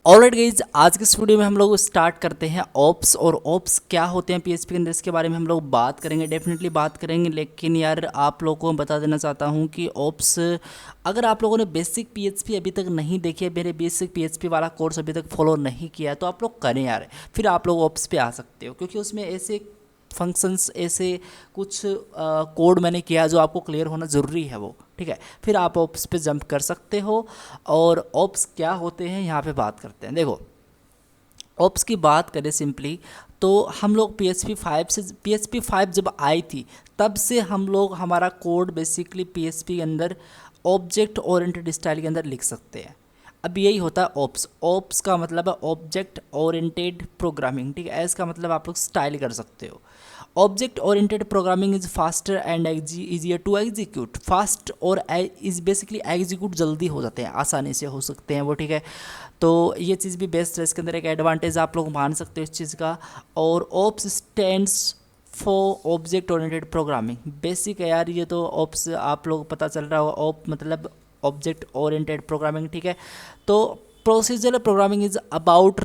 Alright guys, आज के इस वीडियो में हम लोग स्टार्ट करते हैं ओप्स। और ओप्स क्या होते हैं पीएचपी के अंदर, इसके बारे में हम लोग बात करेंगे, डेफिनेटली बात करेंगे। लेकिन यार आप लोगों को बता देना चाहता हूँ कि ओप्स, अगर आप लोगों ने बेसिक पीएचपी अभी तक नहीं देखी है, मेरे बेसिक पीएचपी वाला कोर्स अभी तक फॉलो नहीं किया है, तो आप लोग करें यार। फिर आप लोग ओप्स पे आ सकते हो, क्योंकि उसमें ऐसे फंक्शंस, ऐसे कुछ कोड मैंने किया जो आपको क्लियर होना ज़रूरी है वो, ठीक है। फिर आप ओप्स पे जंप कर सकते हो। और ओप्स क्या होते हैं यहाँ पे बात करते हैं। देखो, ओप्स की बात करें सिंपली, तो हम लोग पी एच पी 5 जब आई थी, तब से हम लोग हमारा कोड बेसिकली पीएचपी के अंदर ऑब्जेक्ट ओरिएंटेड स्टाइल के अंदर लिख सकते हैं। अब यही होता है ओप्स। ओप्स का मतलब है ऑब्जेक्ट ओरिएंटेड प्रोग्रामिंग, ठीक है। इसका मतलब आप लोग स्टाइल कर सकते हो। Object oriented programming is faster and easier to execute. Fast और इज बेसिकली एग्जीक्यूट जल्दी हो जाते हैं, आसानी से हो सकते हैं वो, ठीक है। तो ये चीज़ भी बेस्ट है, इसके अंदर एक एडवांटेज आप लोग मान सकते हो इस चीज़ का। और OOPs stands for object oriented programming, basic है यार ये तो। ओप्स आप लोग पता चल रहा होगा, ओप मतलब ऑब्जेक्ट ओरिएंटेड प्रोग्रामिंग, ठीक है। तो procedural programming is about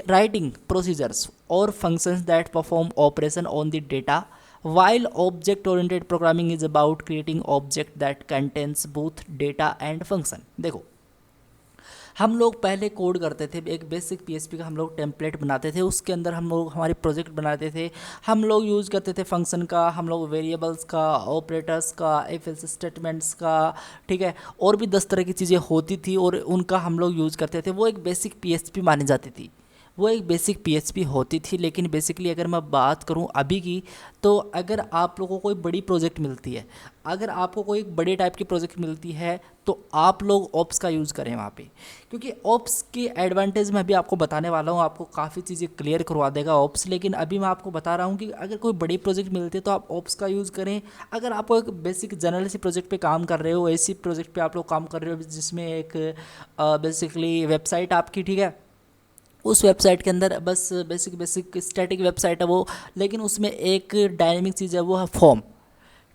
writing procedures और functions that perform operation on the data, while object oriented programming is about creating object that contains both data and function। देखो, हम लोग पहले कोड करते थे, एक बेसिक पीएचपी का हम लोग टेम्पलेट बनाते थे, उसके अंदर हम लोग हमारे प्रोजेक्ट बनाते थे। हम लोग यूज़ करते थे फंक्शन का, हम लोग वेरिएबल्स का, ऑपरेटर्स का, इफ एल्स स्टेटमेंट्स का, ठीक है। और भी 10 तरह की चीज़ें होती थी और उनका हम लोग यूज़ करते थे। वो एक बेसिक पीएचपी मानी जाती थी, वो एक बेसिक पीएचपी होती थी। लेकिन बेसिकली अगर मैं बात करूं अभी की, तो अगर आप लोगों को कोई बड़ी प्रोजेक्ट मिलती है, अगर आपको कोई एक बड़े टाइप की प्रोजेक्ट मिलती है, तो आप लोग ओप्स का यूज़ करें वहाँ पे। क्योंकि ओप्स की एडवांटेज मैं अभी आपको बताने वाला हूँ, आपको काफ़ी चीज़ें क्लियर करवा देगा ओप्स। लेकिन अभी मैं आपको बता रहा हूँ कि अगर कोई बड़ी प्रोजेक्ट मिलती है तो आप ओप्स का यूज़ करें। अगर आपको एक बेसिक जनरल सी प्रोजेक्ट पे काम कर रहे हो, ऐसी प्रोजेक्ट पे आप लोग काम कर रहे हो जिसमें एक बेसिकली वेबसाइट आपकी, ठीक है, उस वेबसाइट के अंदर बस बेसिक स्टैटिक वेबसाइट है वो, लेकिन उसमें एक डायनेमिक चीज़ है, वो है फॉर्म,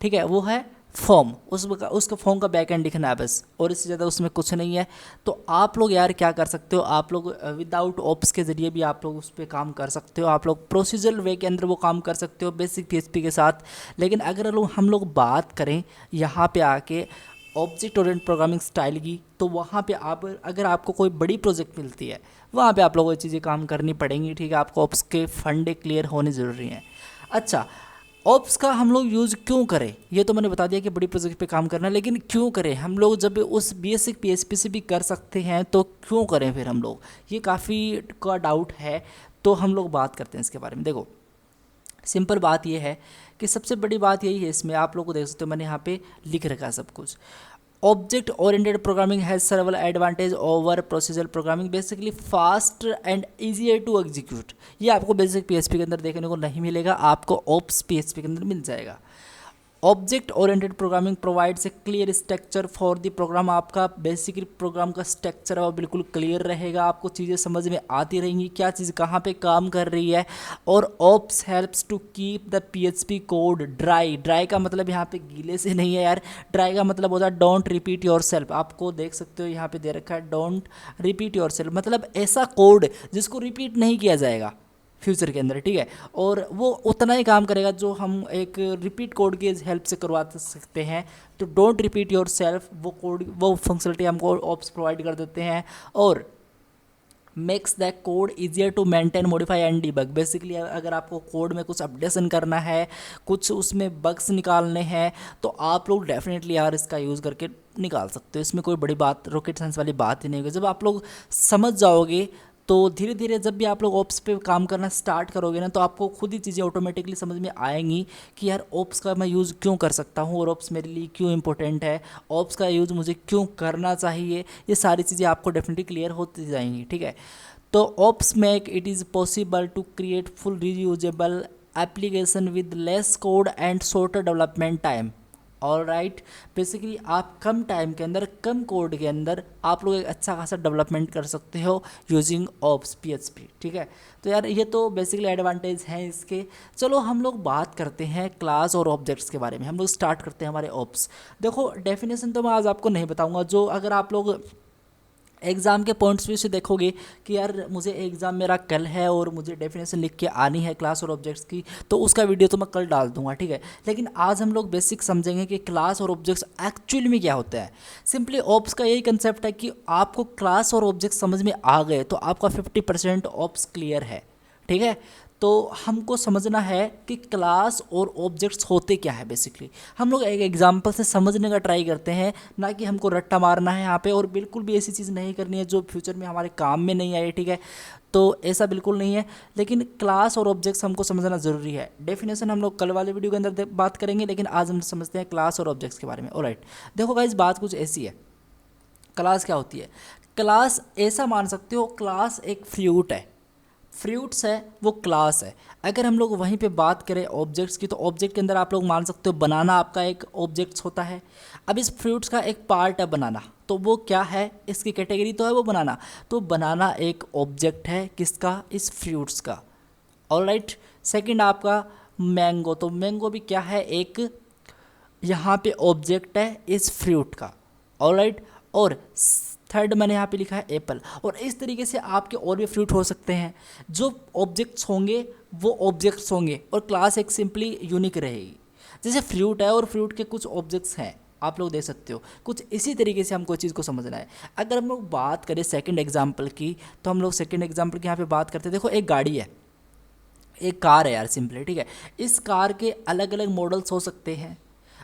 ठीक है। वो है फॉर्म, उसका फॉर्म का बैकएंड लिखना है बस, और इससे ज़्यादा उसमें कुछ नहीं है। तो आप लोग यार क्या कर सकते हो, आप लोग विदाउट ओप्स के ज़रिए भी आप लोग उस पर काम कर सकते हो। आप लोग प्रोसीजरल वे के अंदर वो काम कर सकते हो बेसिक पीएचपी के साथ। लेकिन अगर हम लोग बात करें यहाँ पे आके ऑब्जेक्ट ओरिएंटेड प्रोग्रामिंग स्टाइल की, तो वहाँ पे आप, अगर आपको कोई बड़ी प्रोजेक्ट मिलती है, वहाँ पे आप लोगों को ये चीज़ें काम करनी पड़ेंगी, ठीक है। आपको ऑप्स के फंडे क्लियर होने ज़रूरी हैं। अच्छा, ऑप्स का हम लोग यूज़ क्यों करें, ये तो मैंने बता दिया कि बड़ी प्रोजेक्ट पे काम करना है, लेकिन क्यों करें हम लोग, जब उस बेसिक पीएचपी से भी कर सकते हैं तो क्यों करें फिर हम लोग, ये काफ़ी का डाउट है। तो हम लोग बात करते हैं इसके बारे में। देखो, सिंपल बात यह है कि सबसे बड़ी बात यही है, इसमें आप लोग को देख सकते हो मैंने यहाँ पे लिख रखा है सब कुछ। Object oriented programming has several advantage over procedural programming, basically fast and easier to execute. ये आपको बेसिक पीएचपी के अंदर देखने को नहीं मिलेगा, आपको ओप्स पीएचपी के अंदर मिल जाएगा। Object oriented programming provides a clear structure for the program. आपका बेसिकली प्रोग्राम का स्ट्रक्चर है वो बिल्कुल क्लियर रहेगा, आपको चीज़ें समझ में आती रहेंगी, क्या चीज़ कहाँ पे काम कर रही है। और OOPs helps to keep the PHP code DRY. DRY का मतलब यहाँ पे गीले से नहीं है यार, ड्राई का मतलब होता है डोंट रिपीट योर सेल्फ। आपको देख सकते हो यहाँ पे दे रखा है डोंट रिपीट योर सेल्फ, मतलब ऐसा कोड जिसको रिपीट नहीं किया जाएगा फ्यूचर के अंदर, ठीक है। और वो उतना ही काम करेगा जो हम एक रिपीट कोड की हेल्प से करवा सकते हैं। तो डोंट रिपीट योर सेल्फ, वो कोड, वो फंक्शनलिटी हमको ऑप्स प्रोवाइड कर देते हैं। और makes that code easier to maintain, modify and debug. Basically अगर आपको कोड में कुछ अपडेशन करना है, कुछ उसमें बग्स निकालने हैं, तो आप लोग डेफिनेटली यार इसका यूज़ करके निकाल सकते हो। इसमें कोई बड़ी बात, रॉकेट साइंस वाली बात ही नहीं होगी। जब आप लोग समझ जाओगे, तो धीरे धीरे जब भी आप लोग ओप्स पे काम करना स्टार्ट करोगे ना, तो आपको खुद ही चीज़ें ऑटोमेटिकली समझ में आएंगी कि यार ओप्स का मैं यूज़ क्यों कर सकता हूँ, और ओप्स मेरे लिए क्यों इंपॉर्टेंट है, ओप्स का यूज़ मुझे क्यों करना चाहिए। ये सारी चीज़ें आपको डेफिनेटली क्लियर होती जाएंगी, ठीक है। तो OOPs make it is possible to create full reusable application with less code and shorter development time. All right, basically आप कम टाइम के अंदर, कम कोड के अंदर आप लोग एक अच्छा खासा डेवलपमेंट कर सकते हो यूजिंग ओप्स पीएचपी, ठीक है। तो यार ये तो बेसिकली एडवांटेज हैं इसके। चलो हम लोग बात करते हैं क्लास और ऑब्जेक्ट्स के बारे में। हम लोग स्टार्ट करते हैं हमारे ओप्स। देखो, डेफिनेशन तो मैं आज आपको नहीं बताऊंगा, जो अगर आप लोग एग्ज़ाम के पॉइंट्स व्यू से देखोगे कि यार मुझे एग्ज़ाम मेरा कल है और मुझे डेफिनेशन लिख के आनी है क्लास और ऑब्जेक्ट्स की, तो उसका वीडियो तो मैं कल डाल दूंगा, ठीक है। लेकिन आज हम लोग बेसिक समझेंगे कि क्लास और ऑब्जेक्ट्स एक्चुअली में क्या होता है। सिंपली ऑप्स का यही कंसेप्ट है कि आपको क्लास और ऑब्जेक्ट समझ में आ गए तो आपका 50% ऑप्स क्लियर है, ठीक है। तो हमको समझना है कि क्लास और ऑब्जेक्ट्स होते क्या है। बेसिकली हम लोग एक एग्जांपल से समझने का ट्राई करते हैं, ना कि हमको रट्टा मारना है यहाँ पे, और बिल्कुल भी ऐसी चीज़ नहीं करनी है जो फ्यूचर में हमारे काम में नहीं आए, ठीक है। तो ऐसा बिल्कुल नहीं है, लेकिन क्लास और ऑब्जेक्ट्स हमको समझना ज़रूरी है। डेफिनेशन हम लोग कल वाले वीडियो के अंदर बात करेंगे, लेकिन आज हम समझते हैं क्लास और ऑब्जेक्ट्स के बारे में। ऑलराइट, देखो गाइस, बात कुछ ऐसी है। क्लास क्या होती है? क्लास ऐसा मान सकते हो, क्लास एक फ्रूट है, फ्रूट्स है वो क्लास है। अगर हम लोग वहीं पे बात करें ऑब्जेक्ट्स की, तो ऑब्जेक्ट के अंदर आप लोग मान सकते हो बनाना आपका एक ऑब्जेक्ट्स होता है। अब इस फ्रूट्स का एक पार्ट है बनाना, तो वो क्या है, इसकी कैटेगरी तो है वो बनाना, तो बनाना एक ऑब्जेक्ट है किसका, इस फ्रूट्स का। ऑलराइट, सेकंड आपका मैंगो, तो मैंगो भी क्या है, एक यहाँ पे ऑब्जेक्ट है इस फ्रूट का। ऑलराइट, और थर्ड मैंने यहाँ पे लिखा है एप्पल। और इस तरीके से आपके और भी फ्रूट हो सकते हैं, जो ऑब्जेक्ट्स होंगे वो ऑब्जेक्ट्स होंगे, और क्लास एक सिंपली यूनिक रहेगी। जैसे फ्रूट है और फ्रूट के कुछ ऑब्जेक्ट्स हैं, आप लोग देख सकते हो, कुछ इसी तरीके से हमको चीज़ को समझना है। अगर हम लोग बात करें सेकंड एग्जाम्पल की, तो हम लोग सेकंड एग्जाम्पल की यहाँ पे बात करते हैं। देखो, एक गाड़ी है, एक कार है यार, सिंपली, ठीक है। इस कार के अलग अलग मॉडल्स हो सकते हैं।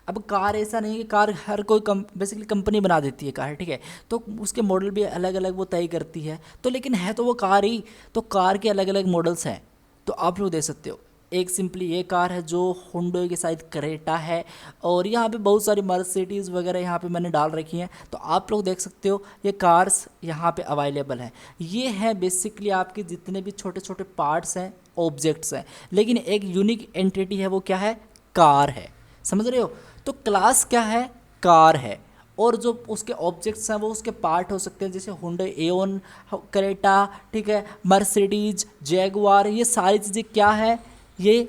अब कार ऐसा नहीं है कि कार हर कोई बेसिकली कंपनी बना देती है कार, ठीक है, तो उसके मॉडल भी अलग अलग वो तय करती है, तो लेकिन है तो वो कार ही, तो कार के अलग अलग मॉडल्स हैं। तो आप लोग देख सकते हो, एक सिंपली ये कार है जो हुंडई के शायद क्रेटा है, और यहाँ पे बहुत सारी मर्सिडीज़ वगैरह यहाँ पे मैंने डाल रखी हैं, तो आप लोग देख सकते हो ये कार्स यहाँ पे अवेलेबल हैं। ये है बेसिकली आपके जितने भी छोटे छोटे पार्ट्स हैं, ऑब्जेक्ट्स हैं, लेकिन एक यूनिक एंटिटी है, वो क्या है, कार है। समझ रहे हो? तो क्लास क्या है, कार है, और जो उसके ऑब्जेक्ट्स हैं वो उसके पार्ट हो सकते हैं, जैसे हुंडई एओन, क्रेटा, ठीक है, मर्सिडीज, जैगुआर, ये सारी चीज़ें क्या है, ये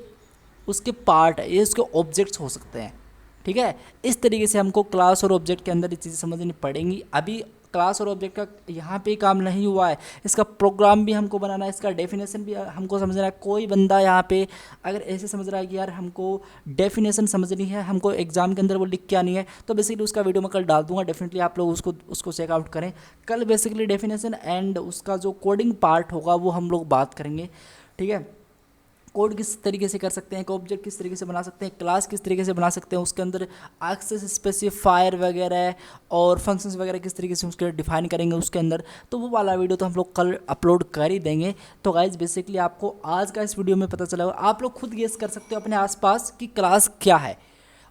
उसके पार्ट है, ये उसके ऑब्जेक्ट्स हो सकते हैं, ठीक है। इस तरीके से हमको क्लास और ऑब्जेक्ट के अंदर ये चीज़ें समझनी पड़ेंगी। अभी क्लास और ऑब्जेक्ट का यहाँ पे काम नहीं हुआ है, इसका प्रोग्राम भी हमको बनाना है, इसका डेफिनेशन भी हमको समझना है। कोई बंदा यहाँ पे अगर ऐसे समझ रहा है कि यार हमको डेफिनेशन समझनी है, हमको एग्जाम के अंदर वो लिख के आनी है, तो बेसिकली उसका वीडियो मैं कल डाल दूंगा, डेफिनेटली आप लोग उसको चेकआउट करें। कल बेसिकली डेफिनेशन एंड उसका जो कोडिंग पार्ट होगा वो हम लोग बात करेंगे, ठीक है। कोड किस तरीके से कर सकते हैं, एक ऑब्जेक्ट किस तरीके से बना सकते हैं, क्लास किस तरीके से बना सकते हैं, उसके अंदर एक्सेस स्पेसिफायर वगैरह और फंक्शंस वगैरह किस तरीके से उसके डिफाइन करेंगे उसके अंदर, तो वो वाला वीडियो तो हम लोग कल अपलोड कर ही देंगे। तो गाइज बेसिकली आपको आज का इस वीडियो में पता चला, आप लोग खुद गेस कर सकते हो अपने आसपास कि क्लास क्या है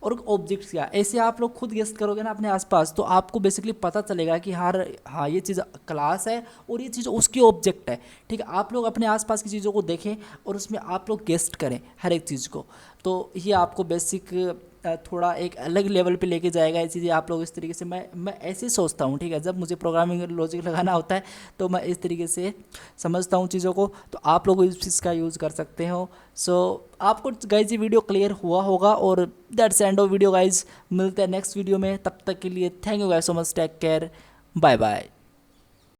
और ऑब्जेक्ट्स क्या। ऐसे आप लोग खुद गेस्ट करोगे ना अपने आसपास, तो आपको बेसिकली पता चलेगा कि हाँ ये चीज़ क्लास है और ये चीज़ उसकी ऑब्जेक्ट है, ठीक है। आप लोग अपने आसपास की चीज़ों को देखें और उसमें आप लोग गेस्ट करें हर एक चीज़ को, तो ये आपको बेसिक थोड़ा एक अलग लेवल पे लेके जाएगा ये चीज़ें। आप लोग इस तरीके से, मैं ऐसे ही सोचता हूँ, ठीक है। जब मुझे प्रोग्रामिंग लॉजिक लगाना होता है तो मैं इस तरीके से समझता हूँ चीज़ों को, तो आप लोग इस चीज़ का यूज़ कर सकते हो। सो आपको गाइज ये वीडियो क्लियर हुआ होगा, और that's end of video guys. मिलते हैं नेक्स्ट वीडियो में, तब तक के लिए thank you guys so much, take care, bye bye.